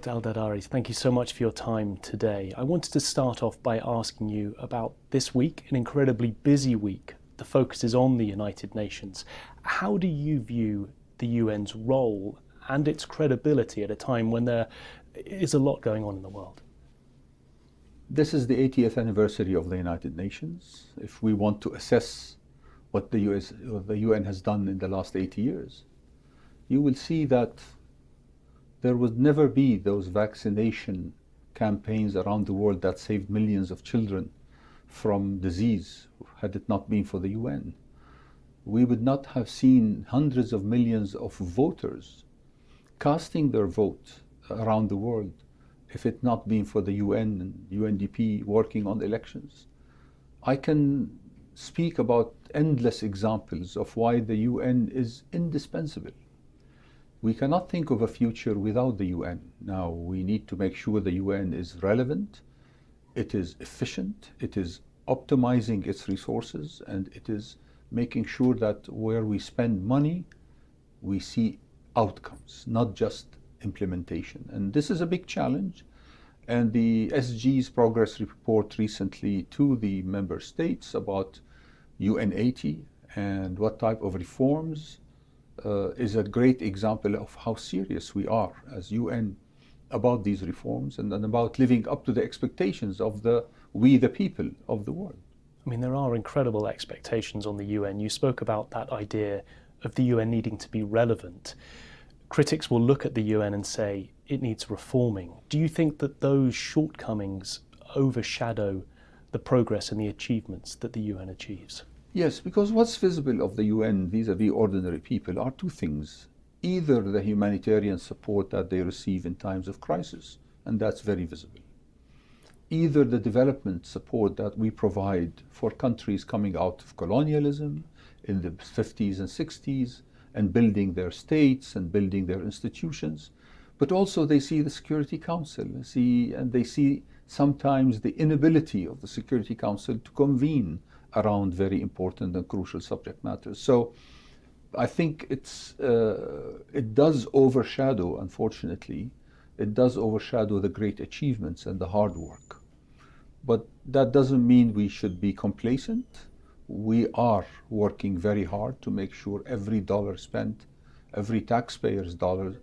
Dr. Al Dardari, thank you so much for your time today. I wanted to start off by asking you about this week, an incredibly busy week. The focus is on the United Nations. How do you view the UN's role and its credibility at a time when there is a lot going on in the world? This is the 80th anniversary of the United Nations. If we want to assess what the UN has done in the last 80 years, you will see that there would never be those vaccination campaigns around the world that saved millions of children from disease had it not been for the UN. We would not have seen hundreds of millions of voters casting their vote around the world if it not been for the UN and UNDP working on elections. I can speak about endless examples of why the UN is indispensable. We cannot think of a future without the UN. Now, we need to make sure the UN is relevant, it is efficient, it is optimizing its resources, and it is making sure that where we spend money, we see outcomes, not just implementation. And this is a big challenge. And the SG's progress report recently to the member states about UN 80 and what type of reforms is a great example of how serious we are as UN about these reforms and about living up to the expectations of we the people of the world. I mean, there are incredible expectations on the UN. You spoke about that idea of the UN needing to be relevant. Critics will look at the UN and say it needs reforming. Do you think that those shortcomings overshadow the progress and the achievements that the UN achieves? Yes, because what's visible of the UN vis-à-vis ordinary people are two things. Either the humanitarian support that they receive in times of crisis, and that's very visible. Either the development support that we provide for countries coming out of colonialism in the 50s and 60s and building their states and building their institutions. But also they see the Security Council, and they see sometimes the inability of the Security Council to convene around very important and crucial subject matters. So I think it does overshadow, unfortunately, it does overshadow the great achievements and the hard work. But that doesn't mean we should be complacent. We are working very hard to make sure every dollar spent, every taxpayer's dollar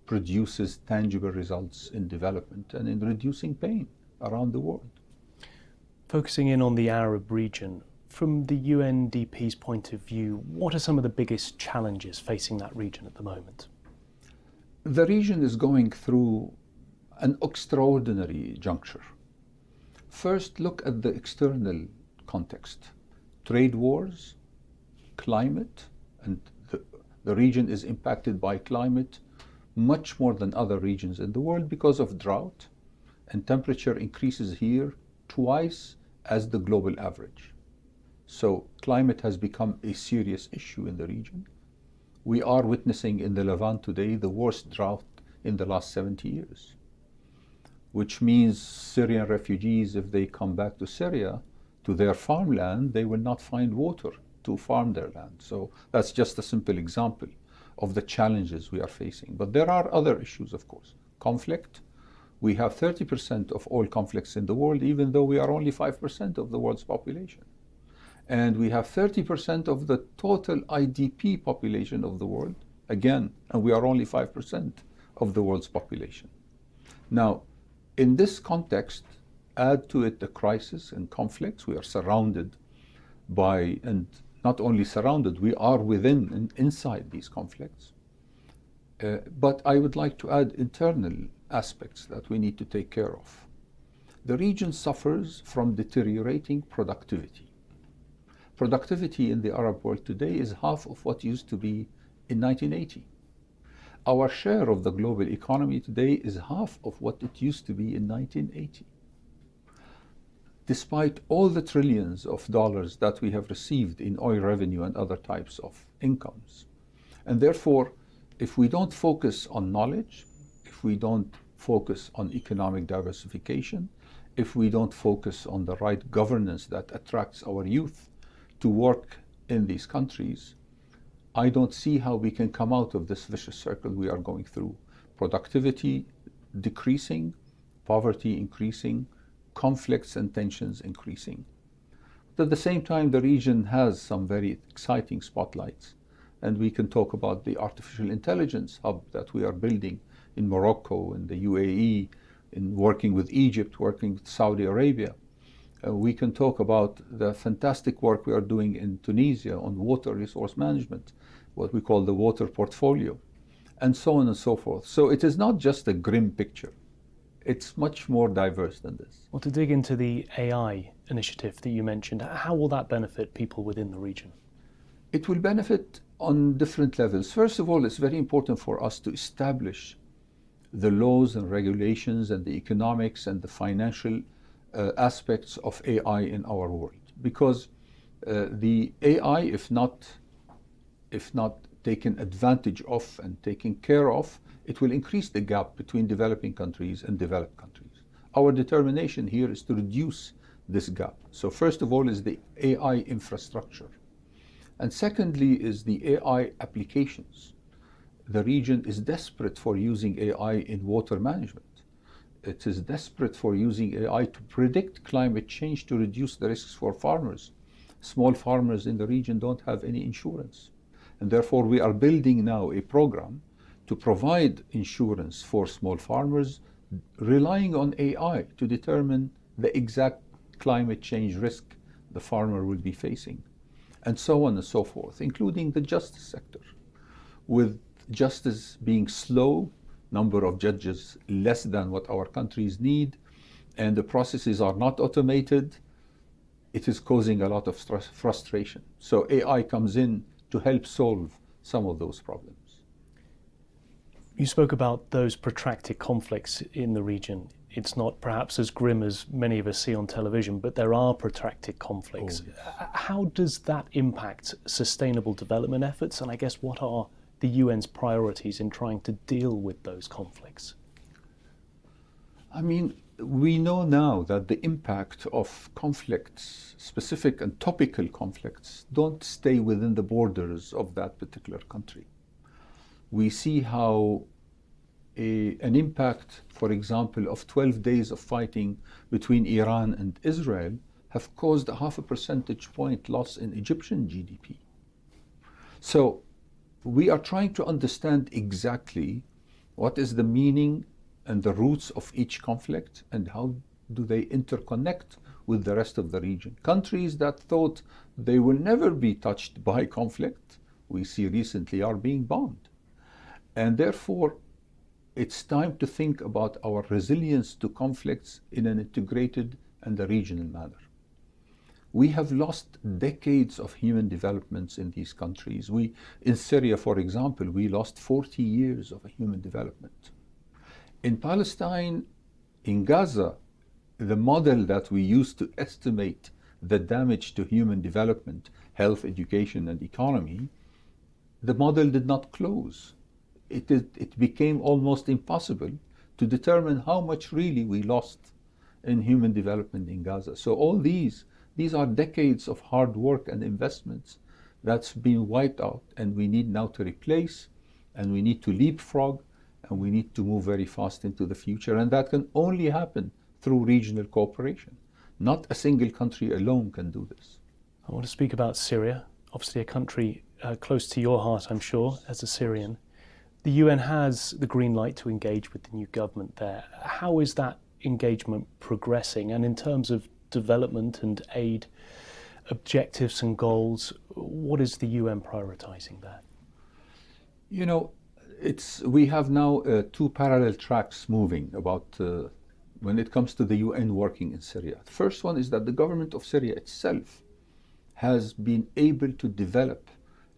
produces tangible results in development and in reducing pain around the world. Focusing in on the Arab region, from the UNDP's point of view, what are some of the biggest challenges facing that region at the moment? The region is going through an extraordinary juncture. First, look at the external context. Trade wars, climate, and the region is impacted by climate much more than other regions in the world because of drought, and temperature increases here twice as the global average. So climate has become a serious issue in the region. We are witnessing in the Levant today the worst drought in the last 70 years, which means Syrian refugees, if they come back to Syria, to their farmland, they will not find water to farm their land. So that's just a simple example of the challenges we are facing. But there are other issues, of course. Conflict. We have 30% of all conflicts in the world, even though we are only 5% of the world's population. And we have 30% of the total IDP population of the world, again, and we are only 5% of the world's population. Now, in this context, add to it the crisis and conflicts. We are surrounded by, and not only surrounded, we are within and inside these conflicts. But I would like to add internal aspects that we need to take care of. The region suffers from deteriorating productivity. Productivity in the Arab world today is half of what used to be in 1980. Our share of the global economy today is half of what it used to be in 1980. Despite all the trillions of dollars that we have received in oil revenue and other types of incomes. And therefore, if we don't focus on knowledge, if we don't focus on economic diversification, if we don't focus on the right governance that attracts our youth to work in these countries, I don't see how we can come out of this vicious circle we are going through. Productivity decreasing, poverty increasing, conflicts and tensions increasing. But at the same time, the region has some very exciting spotlights. And we can talk about the artificial intelligence hub that we are building in Morocco, in the UAE, in working with Egypt, working with Saudi Arabia. We can talk about the fantastic work we are doing in Tunisia on water resource management, what we call the water portfolio, and so on and so forth. So it is not just a grim picture. It's much more diverse than this. Well, to dig into the AI initiative that you mentioned, how will that benefit people within the region? It will benefit on different levels. First of all, it's very important for us to establish the laws and regulations and the economics and the financial aspects of AI in our world. Because the AI, if not taken advantage of and taken care of, it will increase the gap between developing countries and developed countries. Our determination here is to reduce this gap. So first of all is the AI infrastructure. And secondly is the AI applications. The region is desperate for using AI in water management. It is desperate for using AI to predict climate change, to reduce the risks for farmers. Small farmers in the region don't have any insurance. And therefore we are building now a program to provide insurance for small farmers, relying on AI to determine the exact climate change risk the farmer will be facing, and so on and so forth, including the justice sector. With justice being slow, number of judges less than what our countries need, and the processes are not automated, it is causing a lot of frustration. So AI comes in to help solve some of those problems. You spoke about those protracted conflicts in the region. It's not perhaps as grim as many of us see on television, but there are protracted conflicts. Oh, yes. How does that impact sustainable development efforts? And I guess what are the UN's priorities in trying to deal with those conflicts? I mean, we know now that the impact of conflicts, specific and topical conflicts, don't stay within the borders of that particular country. We see how an impact, for example, of 12 days of fighting between Iran and Israel have caused a 0.5 percentage point loss in Egyptian GDP. So we are trying to understand exactly what is the meaning and the roots of each conflict and how do they interconnect with the rest of the region. Countries that thought they will never be touched by conflict, we see recently are being bombed. And therefore, it's time to think about our resilience to conflicts in an integrated and a regional manner. We have lost decades of human developments in these countries. In Syria, for example, we lost 40 years of human development. In Palestine, in Gaza, the model that we used to estimate the damage to human development, health, education, and economy, the model did not close. It became almost impossible to determine how much really we lost in human development in Gaza. So all these are decades of hard work and investments that's been wiped out, and we need now to replace, and we need to leapfrog, and we need to move very fast into the future. And that can only happen through regional cooperation. Not a single country alone can do this. I want to speak about Syria, obviously a country close to your heart, I'm sure, as a Syrian. The UN has the green light to engage with the new government there. How is that engagement progressing? And in terms of development and aid objectives and goals, what is the UN prioritizing there? You know, we have now two parallel tracks moving about when it comes to the UN working in Syria. The first one is that the government of Syria itself has been able to develop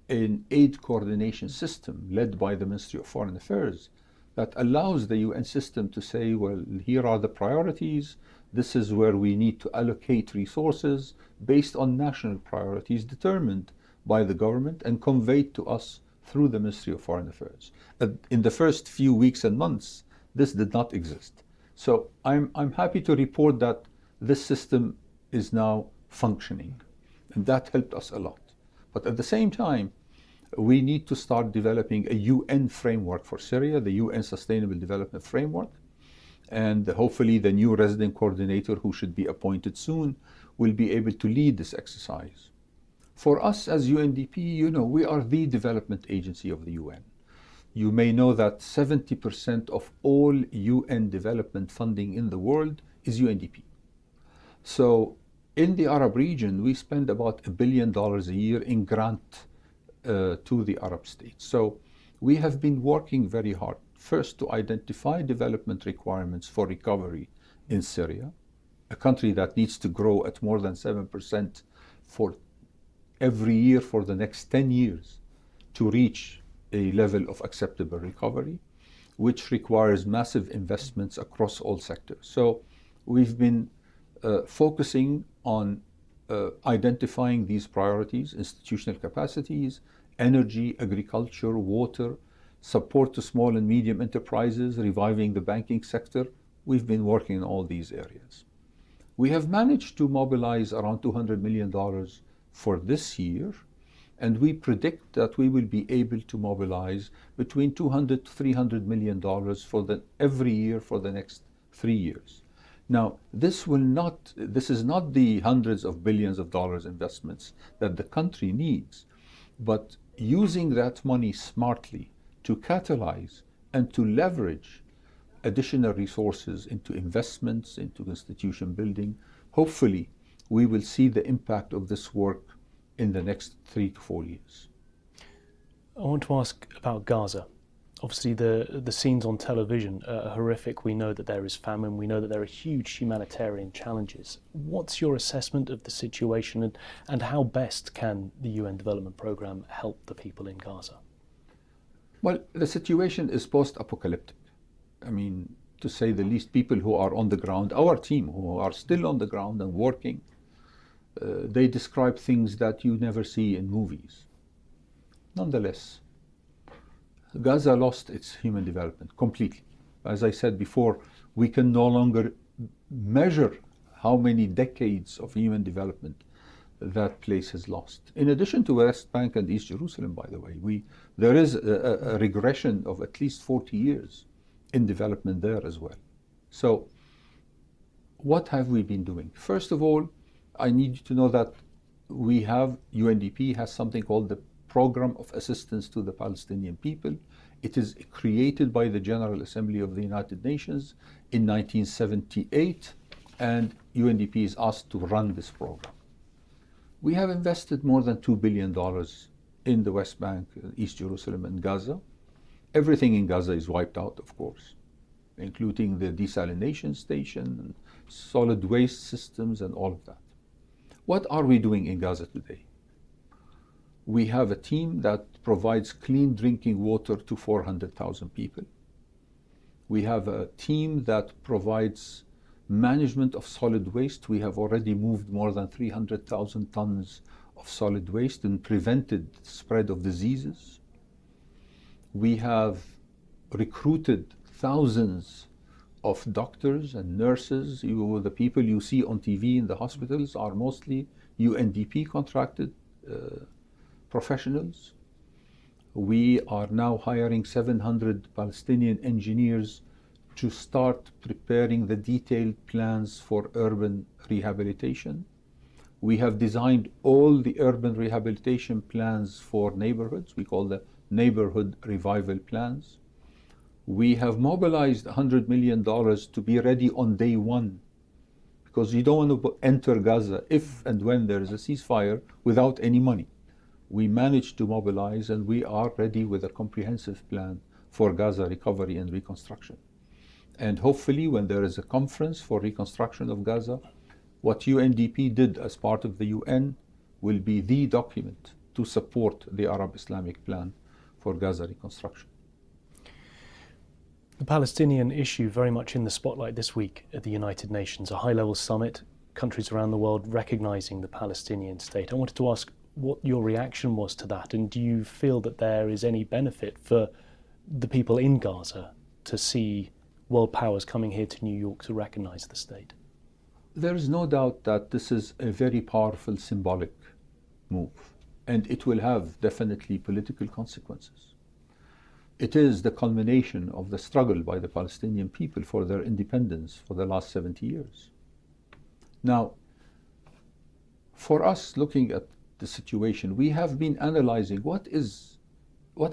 an aid coordination system led by the Ministry of Foreign Affairs that allows the UN system to say, well, here are the priorities, this is where we need to allocate resources based on national priorities determined by the government and conveyed to us through the Ministry of Foreign Affairs. In the first few weeks and months, this did not exist. So I'm happy to report that this system is now functioning, and that helped us a lot. But at the same time, we need to start developing a UN framework for Syria, the UN Sustainable Development Framework, And hopefully the new resident coordinator, who should be appointed soon, will be able to lead this exercise. For us as UNDP, we are the development agency of the UN. You may know that 70% of all UN development funding in the world is UNDP. So in the Arab region, we spend about $1 billion a year in grant to the Arab states. So we have been working very hard, first to identify development requirements for recovery in Syria, a country that needs to grow at more than 7% for every year for the next 10 years to reach a level of acceptable recovery, which requires massive investments across all sectors. So we've been focusing on identifying these priorities: institutional capacities, energy, agriculture, water, support to small and medium enterprises, reviving the banking sector. We've been working in all these areas. We have managed to mobilize around $200 million for this year, and we predict that we will be able to mobilize between $200 to $300 million every year for the next 3 years. Now, this is not the hundreds of billions of dollars investments that the country needs, but using that money smartly to catalyze and to leverage additional resources into investments, into institution building. Hopefully, we will see the impact of this work in the next 3 to 4 years. I want to ask about Gaza. Obviously, the scenes on television are horrific. We know that there is famine. We know that there are huge humanitarian challenges. What's your assessment of the situation, and how best can the UN Development Programme help the people in Gaza? Well, the situation is post-apocalyptic. I mean, to say the least, people who are on the ground, our team who are still on the ground and working, they describe things that you never see in movies. Nonetheless, Gaza lost its human development completely. As I said before, we can no longer measure how many decades of human development that place has lost. In addition to West Bank and East Jerusalem, by the way, there is a regression of at least 40 years in development there as well. So what have we been doing? First of all, I need you to know that UNDP has something called the Program of Assistance to the Palestinian People. It is created by the General Assembly of the United Nations in 1978, and UNDP is asked to run this program. We have invested more than $2 billion in the West Bank, East Jerusalem, and Gaza. Everything in Gaza is wiped out, of course, including the desalination station and solid waste systems and all of that. What are we doing in Gaza today? We have a team that provides clean drinking water to 400,000 people. We have a team that provides management of solid waste. We have already moved more than 300,000 tons of solid waste and prevented the spread of diseases. We have recruited thousands of doctors and nurses. The people you see on TV in the hospitals are mostly UNDP contracted professionals. We are now hiring 700 Palestinian engineers to start preparing the detailed plans for urban rehabilitation. We have designed all the urban rehabilitation plans for neighborhoods. We call the neighborhood revival plans. We have mobilized $100 million to be ready on day one, because you don't want to enter Gaza if and when there is a ceasefire without any money. We managed to mobilize, and we are ready with a comprehensive plan for Gaza recovery and reconstruction. And hopefully, when there is a conference for reconstruction of Gaza, what UNDP did as part of the UN will be the document to support the Arab Islamic plan for Gaza reconstruction. The Palestinian issue very much in the spotlight this week at the United Nations, a high-level summit, countries around the world recognizing the Palestinian state. I wanted to ask what your reaction was to that, and do you feel that there is any benefit for the people in Gaza to see world powers coming here to New York to recognize the state? There is no doubt that this is a very powerful symbolic move, and it will have definitely political consequences. It is the culmination of the struggle by the Palestinian people for their independence for the last 70 years. Now, for us looking at the situation, we have been analyzing what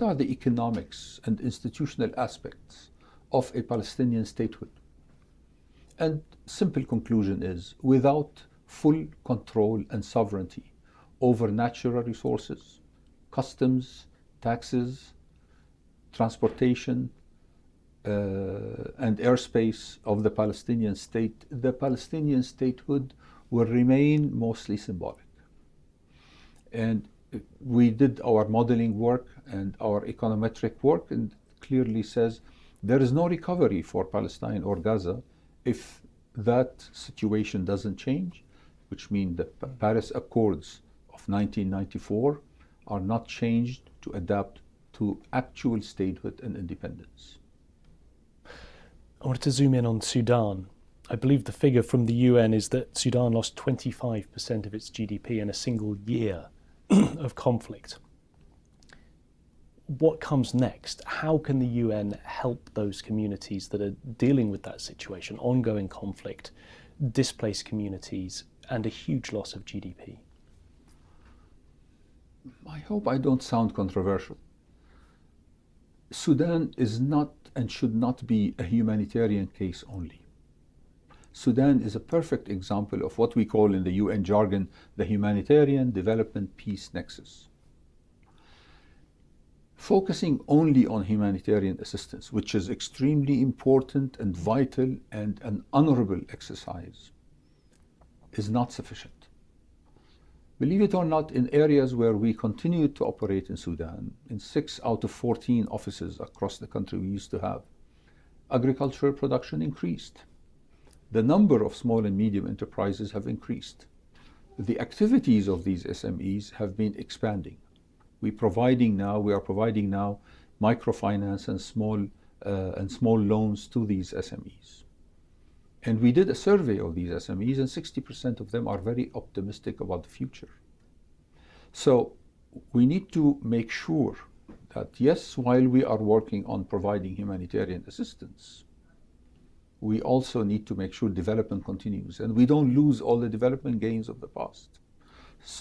are the economics and institutional aspects of a Palestinian statehood. And simple conclusion is, without full control and sovereignty over natural resources, customs, taxes, transportation, and airspace of the Palestinian state, the Palestinian statehood will remain mostly symbolic. And we did our modeling work and our econometric work, and clearly says there is no recovery for Palestine or Gaza if that situation doesn't change, which means the Paris Accords of 1994 are not changed to adapt to actual statehood and independence. I wanted to zoom in on Sudan. I believe the figure from the UN is that Sudan lost 25% of its GDP in a single year of conflict. What comes next? How can the UN help those communities that are dealing with that situation, ongoing conflict, displaced communities, and a huge loss of GDP? I hope I don't sound controversial. Sudan is not and should not be a humanitarian case only. Sudan is a perfect example of what we call in the UN jargon the humanitarian development peace nexus. Focusing only on humanitarian assistance, which is extremely important and vital and an honorable exercise, is not sufficient. Believe it or not, in areas where we continue to operate in Sudan, in 6 out of 14 offices across the country we used to have, agricultural production increased. The number of small and medium enterprises have increased. The activities of these SMEs have been expanding. We are providing now microfinance and small loans to these SMEs. And we did a survey of these SMEs, and 60% of them are very optimistic about the future. So we need to make sure that, yes, while we are working on providing humanitarian assistance, we also need to make sure development continues and we don't lose all the development gains of the past.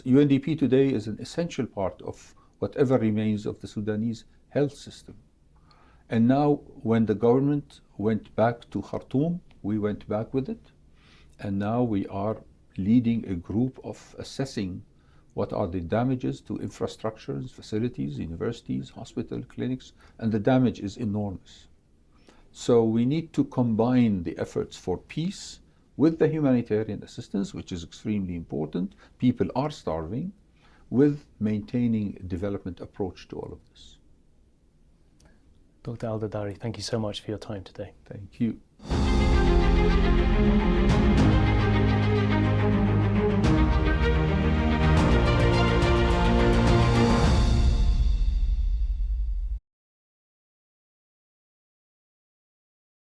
UNDP today is an essential part of whatever remains of the Sudanese health system. And now when the government went back to Khartoum, we went back with it. And now we are leading a group of assessing what are the damages to infrastructures, facilities, universities, hospital, clinics, and the damage is enormous. So we need to combine the efforts for peace with the humanitarian assistance, which is extremely important. People are starving, with maintaining a development approach to all of this. Dr. Al Dardari, thank you so much for your time today. Thank you.